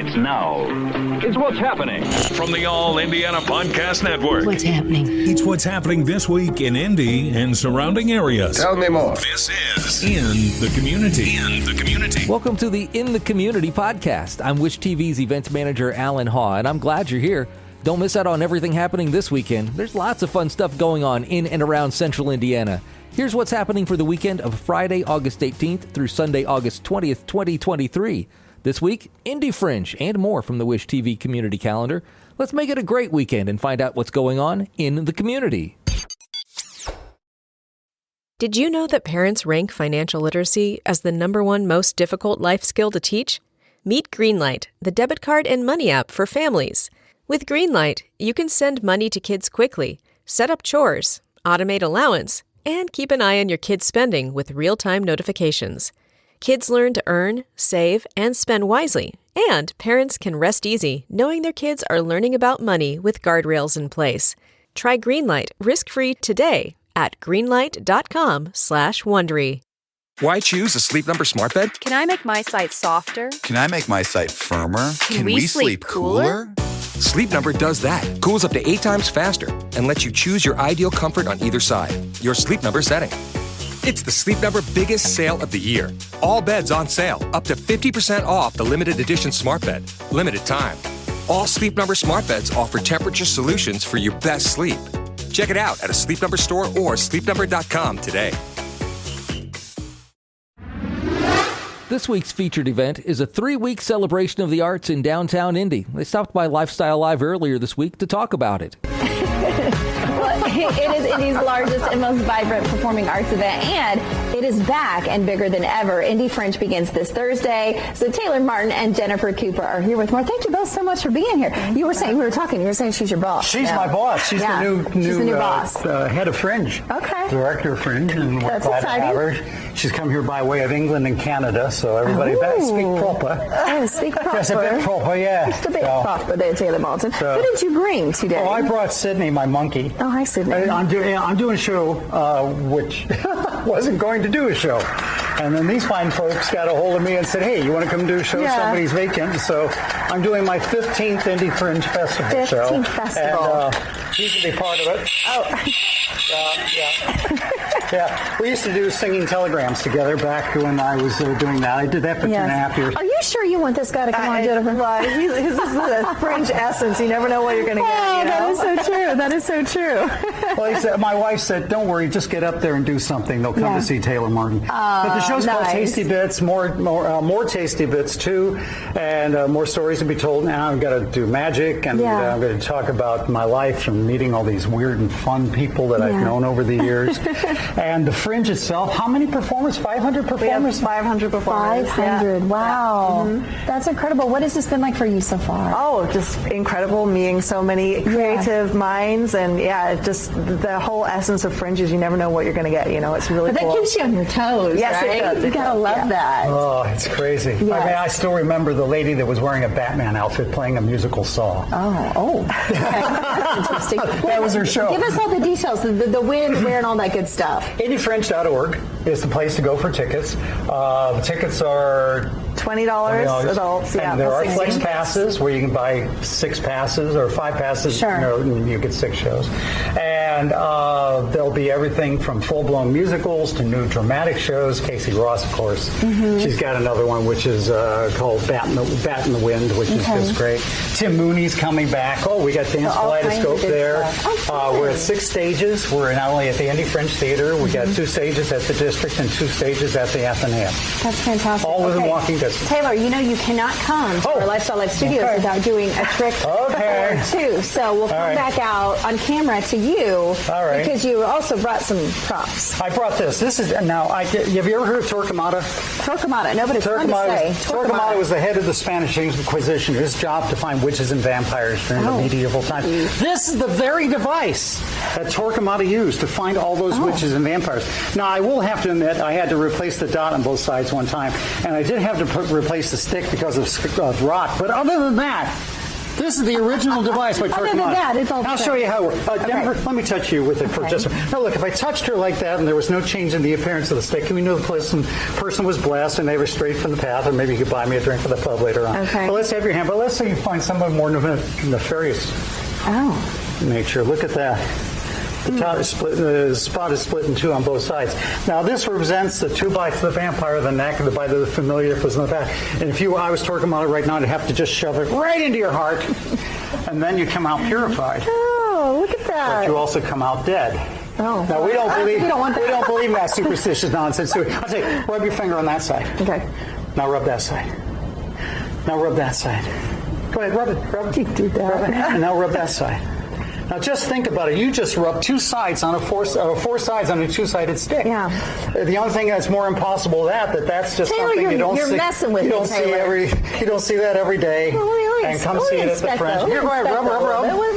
starts now. It's What's Happening from the All Indiana Podcast Network. What's happening? It's what's happening this week in Indy and surrounding areas. Tell me more. This is In the Community. In the Community. Welcome to the In the Community podcast. I'm Wish TV's Events Manager Allan Haw, and I'm glad you're here. Don't miss out on everything happening this weekend. There's lots of fun stuff going on in and around central Indiana. Here's what's happening for the weekend of Friday, August 18th through Sunday, August 20th, 2023. This week, Indy Fringe and more from the Wish TV community calendar. Let's make it a great weekend and find out what's going on in the community. Did you know that parents rank financial literacy as the #1 most difficult life skill to teach? Meet Greenlight, the debit card and money app for families. With Greenlight, you can send money to kids quickly, set up chores, automate allowance, and keep an eye on your kids' spending with real-time notifications. Kids learn to earn, save, and spend wisely, and parents can rest easy knowing their kids are learning about money with guardrails in place. Try Greenlight risk-free today at greenlight.com/Wondery. Why choose a Sleep Number smart bed? Can I make my site softer? Can I make my site firmer? Can we sleep cooler? Sleep Number does that. Cools up to 8 times faster and lets you choose your ideal comfort on either side. Your Sleep Number setting. It's the Sleep Number biggest sale of the year. All beds on sale, up to 50% off the limited edition smart bed. Limited time. All Sleep Number smart beds offer temperature solutions for your best sleep. Check it out at a Sleep Number store or sleepnumber.com today. This week's featured event is a 3-week celebration of the arts in downtown Indy. They stopped by Lifestyle Live earlier this week to talk about it. Well, it is Indy's largest and most vibrant performing arts event, and it is back and bigger than ever. Indy Fringe begins this Thursday. So Taylor Martin and Jennifer Cooper are here with more. Thank you both so much for being here. You were saying, she's your boss. She's my boss. She's the new boss. Head of Fringe. Okay. Director of Fringe. And we're That's glad to have her. She's come here by way of England and Canada, so everybody speak proper. Oh, speak proper. Just a bit proper, yeah. Just a bit proper there, Taylor Martin. Who did you bring today? Oh, I brought Sydney, my monkey. Oh, hi, Sydney. I'm doing a show which wasn't going to do a show. And then these fine folks got a hold of me and said, hey, you want to come do a show? Yeah. Somebody's vacant. So I'm doing my 15th Indy Fringe Festival 15th Festival. And you can be part of it. Oh. Yeah. We used to do singing telegrams together back when I was doing that. I did that for 2.5 years. Are you sure you want this guy to come on, Jennifer? Well, this is the Fringe essence. You never know what you're going to get. Oh, that is so true. That is so true. Well, my wife said, don't worry, just get up there and do something. They'll come to see Taylor Martin. But the show's called Tasty Bits, more Tasty Bits, too, and more stories to be told. Now I've got to do magic, and I'm going to talk about my life and meeting all these weird and fun people that I've known over the years. And the Fringe itself, how many performers? 500 performers? We have 500 performers. 500, wow. Mm-hmm. That's incredible. What has this been like for you so far? Oh, just incredible, meeting so many creative minds, and just the whole essence of Fringe is you never know what you're going to get. It's really cool. But that keeps you on your toes, yes, right? It does. You got to love that. Oh, it's crazy. Yes. I mean, I still remember the lady that was wearing a Batman outfit playing a musical Saw. Oh. That's interesting. That was her show. Give us all the details, the when, where, and all that good stuff. IndyFringe.org is the place to go for tickets. The tickets are $20 adults. And there are flex passes where you can buy 6 passes or 5 passes. Sure. You get 6 shows. And there'll be everything from full-blown musicals to new dramatic shows. Casey Ross, of course. Mm-hmm. She's got another one which is called Bat in the Wind, which is just great. Tim Mooney's coming back. Oh, we got Dance Kaleidoscope there. We're at 6 stages. We're not only at the Indy Fringe Theater. We got 2 stages at the District and 2 stages at the Athenaeum. That's fantastic. All within walking distance. Taylor, you cannot come to our Lifestyle Live studios without doing a trick or 2. So we'll come back out on camera to you because you also brought some props. I brought this. This is now. Have you ever heard of Torquemada? Torquemada. No, but it's fun to say. Torquemada was the head of the Spanish Inquisition. His job to find witches and vampires during the medieval times. This is the very device that Torquemada used to find all those witches and vampires. Now, I will have to admit, I had to replace the dot on both sides one time, and I did have to replace the stick because of rock. But other than that, This is the original device by Other than that, it's all I'll the show same. you how. Jennifer, let me touch you with it for just a minute. Now, look, if I touched her like that and there was no change in the appearance of the stick, we know the person was blessed and they were straight from the path, or maybe you could buy me a drink at the pub later on. Okay. But let's have your hand. But let's say you find someone more nefarious nature. Look at that. The top is split, the spot is split in two on both sides. Now, this represents the 2 bites of the vampire, the neck, and the bite of the familiar was in the back. And if I was talking about it right now, I'd have to just shove it right into your heart, and then you come out purified. Oh, look at that. But you also come out dead. Oh. Now, we don't believe We don't want that. we don't believe in that superstitious nonsense. So I'll say, rub your finger on that side. Okay. Now rub that side. Now rub that side. Go ahead, rub it. Rub it. You do that. Rub it. And now rub that side. Now just think about it. You just rubbed 2 sides on four sides on a 2-sided stick. Yeah. The only thing that's more impossible than that's just Taylor, something you don't you're see. messing with you don't me, see Taylor. you don't see that every day. And come see it at the Fringe. Here, go ahead, rub.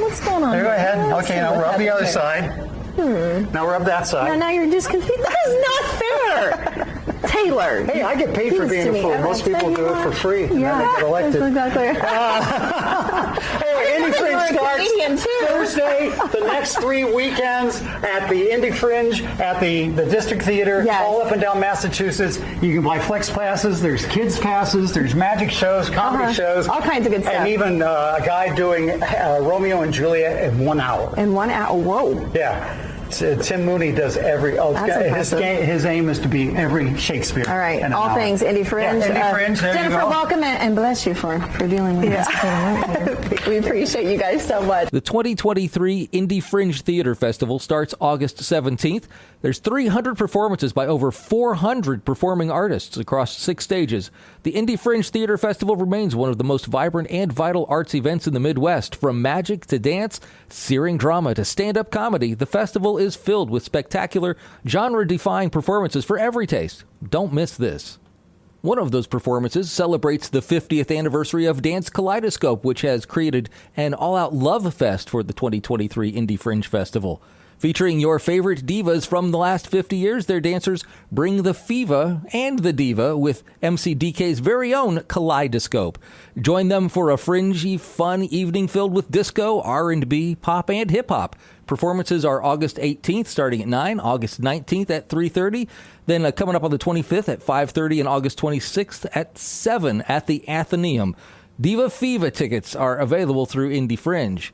What's going on? Here, go ahead. Let's Okay, see now what rub the happens other here. side. Now rub that side. Now you're just confused. That is not fair. Taylor. Hey, I get paid for This being to a me. fool. I'm Most like, people you do it are. for free, and then they get elected. That's exactly. Hey, Indy You're Fringe a Canadian, starts too. Thursday, the next 3 weekends at the Indy Fringe, at the District Theater, Yes. all up and down Massachusetts. You can buy flex passes. There's kids passes. There's magic shows, comedy shows. All kinds of good stuff. And even a guy doing Romeo and Juliet in 1 hour. In 1 hour. Whoa. Yeah. Tim Mooney does every. That's impressive. His aim is to be every Shakespeare. All right. in an All hour. things Indy Fringe. Yeah, Indy Fringe. There Jennifer, you go. welcome and bless you for dealing with us. We appreciate you guys so much. The 2023 Indy Fringe Theater Festival starts August 17th. There's 300 performances by over 400 performing artists across 6 stages. The Indy Fringe Theater Festival remains one of the most vibrant and vital arts events in the Midwest. From magic to dance, searing drama to stand-up comedy, the festival is filled with spectacular, genre-defying performances for every taste. Don't miss this. One of those performances celebrates the 50th anniversary of Dance Kaleidoscope, which has created an all-out love fest for the 2023 Indy Fringe Festival. Featuring your favorite divas from the last 50 years, their dancers bring the Fiva and the Diva with MC DK's very own Kaleidoscope. Join them for a fringy, fun evening filled with disco, R&B, pop, and hip-hop. Performances are August 18th starting at 9, August 19th at 3:30, then coming up on the 25th at 5:30, and August 26th at 7 at the Athenaeum. Diva Fiva tickets are available through Indy Fringe.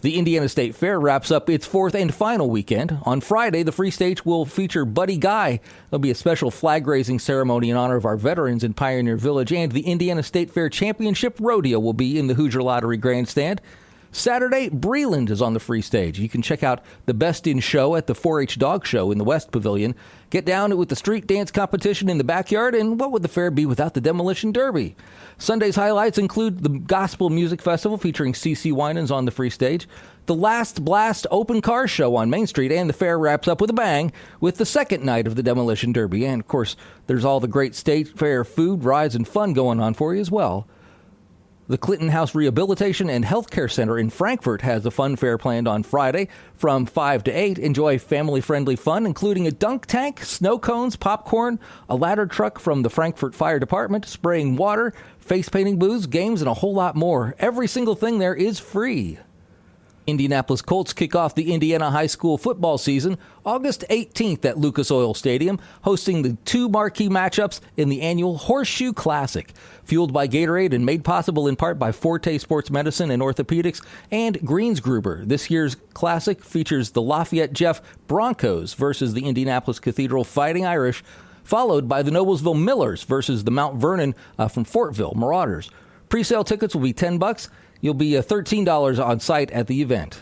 The Indiana State Fair wraps up its 4th and final weekend. On Friday, the free stage will feature Buddy Guy. There'll be a special flag-raising ceremony in honor of our veterans in Pioneer Village, and the Indiana State Fair Championship Rodeo will be in the Hoosier Lottery Grandstand. Saturday, Breland is on the free stage. You can check out the Best in Show at the 4-H Dog Show in the West Pavilion. Get down with the street dance competition in the backyard, and what would the fair be without the Demolition Derby? Sunday's highlights include the Gospel Music Festival featuring CeCe Winans on the free stage, the Last Blast Open Car Show on Main Street, and the fair wraps up with a bang with the second night of the Demolition Derby. And, of course, there's all the great State Fair food, rides, and fun going on for you as well. The Clinton House Rehabilitation and Healthcare Center in Frankfort has a fun fair planned on Friday from 5 to 8. Enjoy family-friendly fun, including a dunk tank, snow cones, popcorn, a ladder truck from the Frankfort Fire Department, spraying water, face painting booths, games, and a whole lot more. Every single thing there is free. Indianapolis Colts kick off the Indiana high school football season August 18th at Lucas Oil Stadium, hosting the 2 marquee matchups in the annual Horseshoe Classic. Fueled by Gatorade and made possible in part by Forte Sports Medicine and Orthopedics and Greensgruber, this year's Classic features the Lafayette Jeff Broncos versus the Indianapolis Cathedral Fighting Irish, followed by the Noblesville Millers versus the Mount Vernon from Fortville Marauders. Pre-sale tickets will be $10. You'll be $13 on site at the event.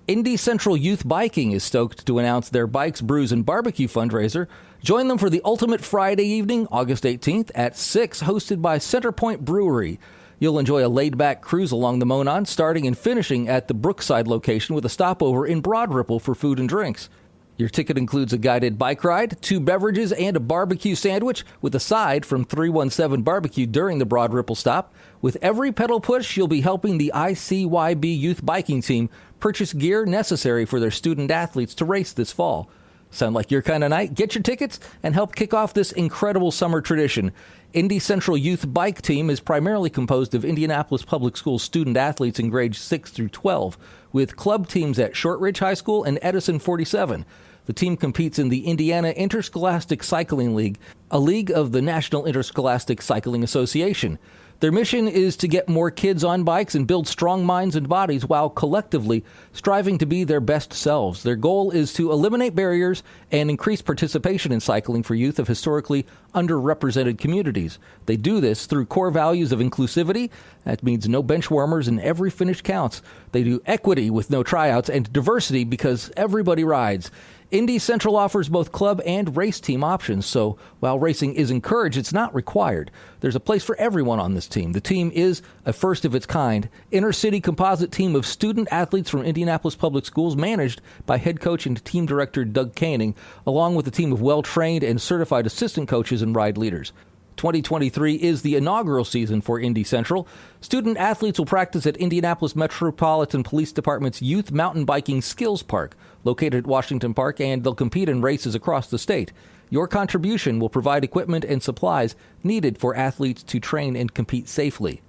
Indy Central Youth Biking is stoked to announce their Bikes, Brews, and Barbecue fundraiser. Join them for the Ultimate Friday evening, August 18th at 6, hosted by Centerpoint Brewery. You'll enjoy a laid-back cruise along the Monon, starting and finishing at the Brookside location with a stopover in Broad Ripple for food and drinks. Your ticket includes a guided bike ride, 2 beverages, and a barbecue sandwich with a side from 317 Barbecue during the Broad Ripple stop. With every pedal push, you'll be helping the ICYB Youth Biking Team purchase gear necessary for their student athletes to race this fall. Sound like your kind of night? Get your tickets and help kick off this incredible summer tradition. Indy Central Youth Bike Team is primarily composed of Indianapolis Public Schools student athletes in grades 6 through 12, with club teams at Shortridge High School and Edison 47. The team competes in the Indiana Interscholastic Cycling League, a league of the National Interscholastic Cycling Association. Their mission is to get more kids on bikes and build strong minds and bodies while collectively striving to be their best selves. Their goal is to eliminate barriers and increase participation in cycling for youth of historically underrepresented communities. They do this through core values of inclusivity. That means no bench warmers and every finish counts. They do equity with no tryouts and diversity because everybody rides. Indy Central offers both club and race team options, so while racing is encouraged, it's not required. There's a place for everyone on this team. The team is a first of its kind, inner-city composite team of student athletes from Indianapolis Public Schools managed by head coach and team director Doug Canning, along with a team of well-trained and certified assistant coaches and ride leaders. 2023 is the inaugural season for Indy Central. Student athletes will practice at Indianapolis Metropolitan Police Department's Youth Mountain Biking Skills Park, located at Washington Park, and they'll compete in races across the state. Your contribution will provide equipment and supplies needed for athletes to train and compete safely.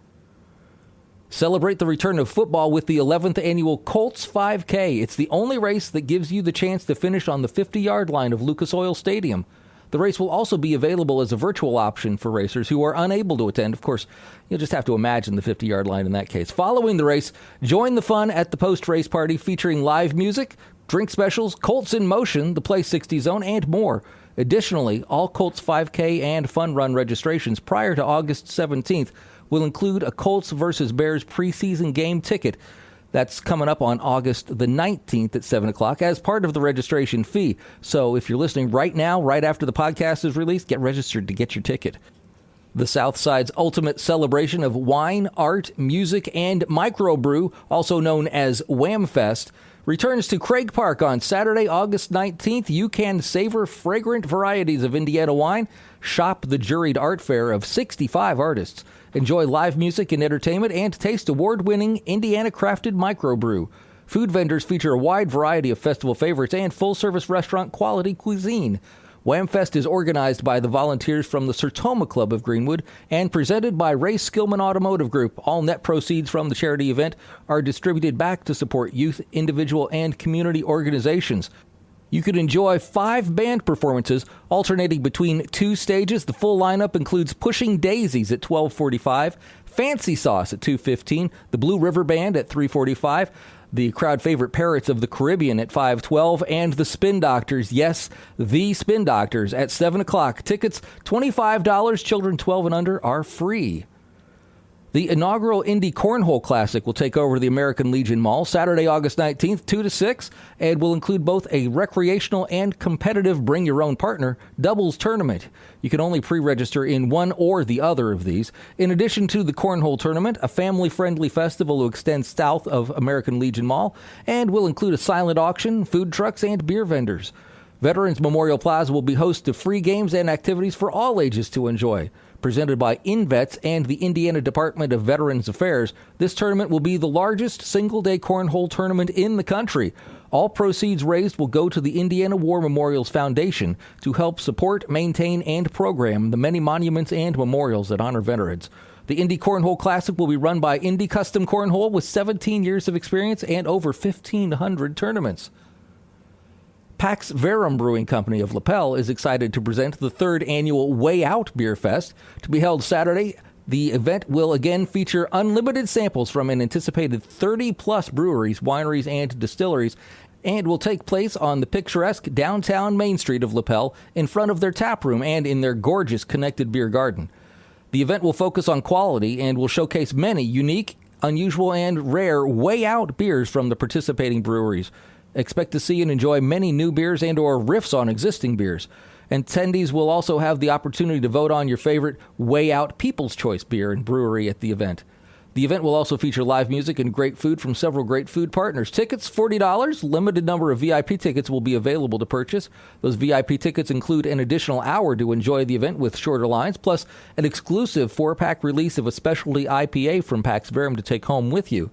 Celebrate the return of football with the 11th annual Colts 5K. It's the only race that gives you the chance to finish on the 50-yard line of Lucas Oil Stadium. The race will also be available as a virtual option for racers who are unable to attend. Of course, you'll just have to imagine the 50-yard line in that case. Following the race, join the fun at the post-race party featuring live music, drink specials, Colts in Motion, the Play 60 Zone, and more. Additionally, all Colts 5K and Fun Run registrations prior to August 17th will include a Colts versus Bears preseason game ticket. That's coming up on August the 19th at 7 o'clock as part of the registration fee. So if you're listening right now, right after the podcast is released, get registered to get your ticket. The Southside's ultimate celebration of wine, art, music, and microbrew, also known as Wham Fest, returns to Craig Park on Saturday, August 19th. You can savor fragrant varieties of Indiana wine, shop the juried art fair of 65 artists, enjoy live music and entertainment, and taste award-winning Indiana-crafted microbrew. Food vendors feature a wide variety of festival favorites and full-service restaurant-quality cuisine. Whamfest is organized by the volunteers from the Sertoma Club of Greenwood and presented by Ray Skillman Automotive Group. All net proceeds from the charity event are distributed back to support youth, individual, and community organizations. You could enjoy 5 band performances alternating between 2 stages. The full lineup includes Pushing Daisies at 12:45, Fancy Sauce at 2:15, the Blue River Band at 3:45, the crowd favorite Parrots of the Caribbean at 5:12, and the Spin Doctors, yes, the Spin Doctors, at 7 o'clock. Tickets $25, children 12 and under are free. The inaugural Indy Cornhole Classic will take over the American Legion Mall Saturday, August 19th, 2 to 6, and will include both a recreational and competitive bring-your-own-partner doubles tournament. You can only pre-register in one or the other of these. In addition to the Cornhole Tournament, a family-friendly festival will extend south of American Legion Mall and will include a silent auction, food trucks, and beer vendors. Veterans Memorial Plaza will be host to free games and activities for all ages to enjoy. Presented by InVets and the Indiana Department of Veterans Affairs, this tournament will be the largest single-day cornhole tournament in the country. All proceeds raised will go to the Indiana War Memorials Foundation to help support, maintain, and program the many monuments and memorials that honor veterans. The Indy Cornhole Classic will be run by Indy Custom Cornhole with 17 years of experience and over 1,500 tournaments. Pax Verum Brewing Company of Lapel is excited to present the 3rd annual Way Out Beer Fest. To be held Saturday, the event will again feature unlimited samples from an anticipated 30-plus breweries, wineries, and distilleries, and will take place on the picturesque downtown Main Street of Lapel in front of their tap room and in their gorgeous connected beer garden. The event will focus on quality and will showcase many unique, unusual, and rare Way Out beers from the participating breweries. Expect to see and enjoy many new beers and or riffs on existing beers. Attendees will also have the opportunity to vote on your favorite Way Out People's Choice beer and brewery at the event. The event will also feature live music and great food from several great food partners. Tickets, $40. Limited number of VIP tickets will be available to purchase. Those VIP tickets include an additional hour to enjoy the event with shorter lines, plus an exclusive 4-pack release of a specialty IPA from Pax Verum to take home with you.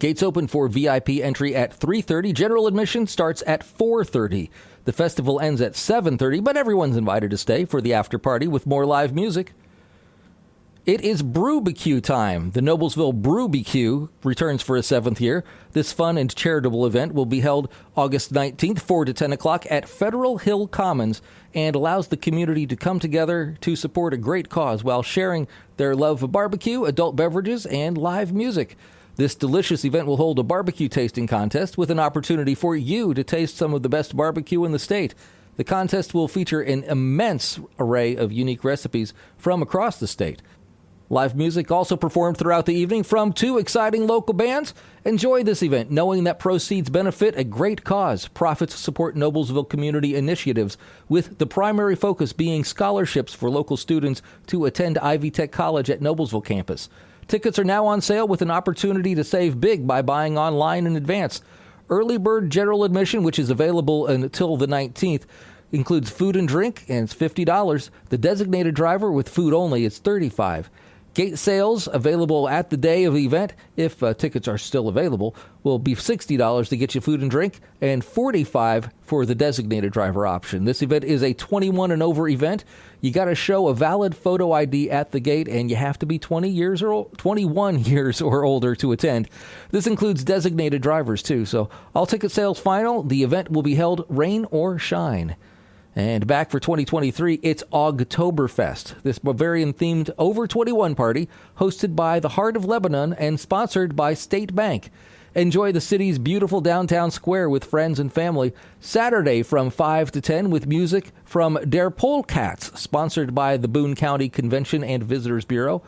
Gates open for VIP entry at 3:30. General admission starts at 4:30. The festival ends at 7:30, but everyone's invited to stay for the after party with more live music. It is Brewbecue time. The Noblesville Brewbecue returns for a 7th year. This fun and charitable event will be held August 19th, 4 to 10 o'clock at Federal Hill Commons, and allows the community to come together to support a great cause while sharing their love of barbecue, adult beverages, and live music. This delicious event will hold a barbecue tasting contest with an opportunity for you to taste some of the best barbecue in the state. The contest will feature an immense array of unique recipes from across the state. Live music also performed throughout the evening from 2 exciting local bands. Enjoy this event knowing that proceeds benefit a great cause. Profits support Noblesville community initiatives, with the primary focus being scholarships for local students to attend Ivy Tech College at Noblesville campus. Tickets are now on sale with an opportunity to save big by buying online in advance. Early bird general admission, which is available until the 19th, includes food and drink, and it's $50. The designated driver with food only is $35. Gate sales available at the day of the event, if tickets are still available, will be $60 to get you food and drink and $45 for the designated driver option. This event is a 21 and over event. You got to show a valid photo ID at the gate, and you have to be 21 years or older to attend. This includes designated drivers, too. So all ticket sales final. The event will be held rain or shine. And back for 2023, it's Ogtoberfest, this Bavarian-themed over 21 party hosted by the Heart of Lebanon and sponsored by State Bank. Enjoy the city's beautiful downtown square with friends and family Saturday from 5 to 10 with music from Der Polkats, sponsored by the Boone County Convention and Visitors Bureau.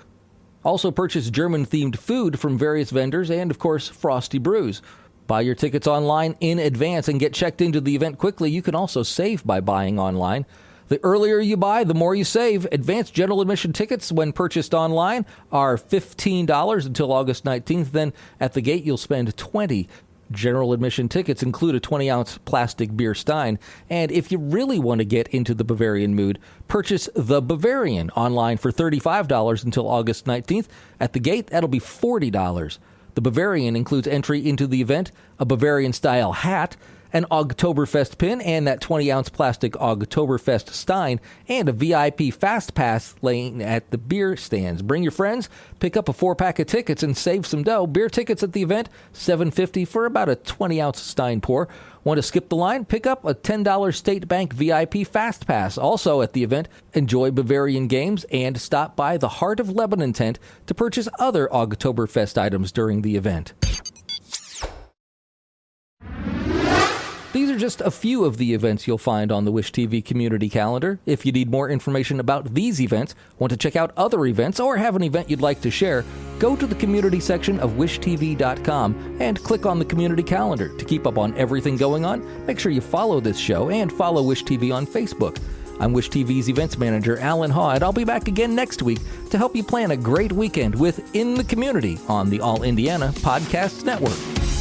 Also purchase German-themed food from various vendors and, of course, frosty brews. Buy your tickets online in advance and get checked into the event quickly. You can also save by buying online. The earlier you buy, the more you save. Advanced general admission tickets, when purchased online, are $15 until August 19th. Then at the gate, you'll spend $20. General admission tickets include a 20-ounce plastic beer stein. And if you really want to get into the Bavarian mood, purchase the Bavarian online for $35 until August 19th. At the gate, that'll be $40. The Bavarian includes entry into the event, a Bavarian-style hat, an Ogtoberfest pin, and that 20-ounce plastic Ogtoberfest stein, and a VIP Fast Pass lane at the beer stands. Bring your friends, pick up a 4-pack of tickets, and save some dough. Beer tickets at the event, $7.50 for about a 20-ounce stein pour. Want to skip the line? Pick up a $10 State Bank VIP Fast Pass. Also at the event, enjoy Bavarian games and stop by the Heart of Lebanon tent to purchase other Ogtoberfest items during the event. These are just a few of the events you'll find on the Wish TV community calendar. If you need more information about these events, want to check out other events, or have an event you'd like to share, go to the community section of wishtv.com and click on the community calendar. To keep up on everything going on, make sure you follow this show and follow Wish TV on Facebook. I'm Wish TV's Events Manager Allan Haw, and I'll be back again next week to help you plan a great weekend with In the Community on the All Indiana Podcast Network.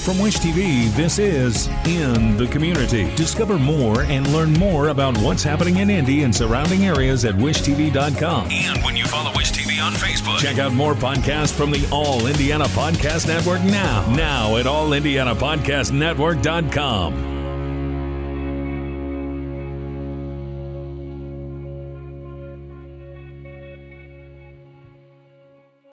From Wish TV, this is In the Community. Discover more and learn more about what's happening in Indy and surrounding areas at wishtv.com. And when you follow Wish TV on Facebook, Check out more podcasts from the All Indiana Podcast Network now at allindianapodcastnetwork.com.